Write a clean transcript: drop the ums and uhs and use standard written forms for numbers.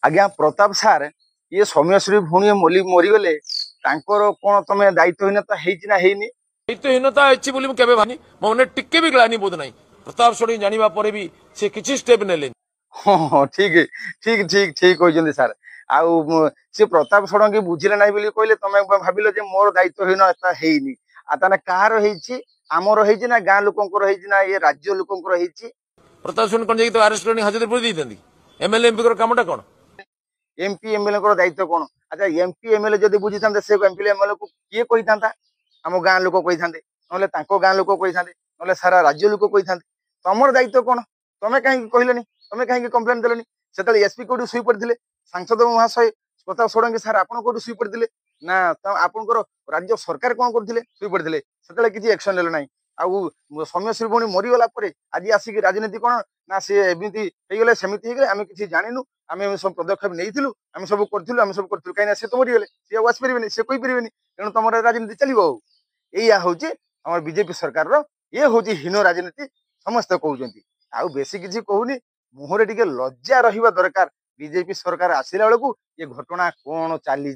आज्ञा प्रताप सार ये सौम्यश्री भूणी मरीगले कौन तुम दायित्वहीनता ना हैनी दायित्वहीनता अच्छी बोली केबे भानी मो मन टिके भी ग्लानी बोध नहीं प्रताप षडंगी जानिबा परे भी से किछि स्टेप नेले। हाँ हाँ ठीक ठीक ठीक ठीक कहते सार आउ सी प्रताप षडंगी बुझिले ना कहले तुम भाविल मोर दायित्वहीनता हैनी आने कहार आमर है ना गाँ लोकर ना ये राज्य लोकर प्रताप षडंगी कौन जाइए अरेस्ट करनी हाजत पूरी देते एमएलए एमपी कामटा कौन एमपी एमएलए दायित्व कौन अच्छा एमपी एमएलए जब बुझी था से एमपी एमएलए को किए कही था आम गाँ लोक कही था ना गाँ लोक कही था ना सारा राज्य लोक कही था तुम दायित्व कौन तुम कहीं कहले तुम कहीं कम्प्लेन देलनि से एसपी कौट शुई पड़ते सांसद महाशय प्रताप षडंगी सार आप शुई पड़ते ना आपंकर राज्य सरकार कौन करते शुई पड़ते से किसी एक्शन नेल ना आउ सौम्यश्री भौणी मरीगला आज आसिक राजनीति कौन ना सी एमती होगले सेमती होगले आम किसी जानू आम सब पदक्षेप नहीं आम सब करूँ कहीं सी तो मरीगले सी आसपारे सी कहींपारे तेणु तुम राजनीति चलो या हूँ आम बीजेपी सरकार ये हूँ हीन राजनीति समस्ते कहते आउ बेसी किसी कहूनी मुहरे टिके लज्जा रहा दरकार बीजेपी सरकार आसला बेलू ये घटना कौन चली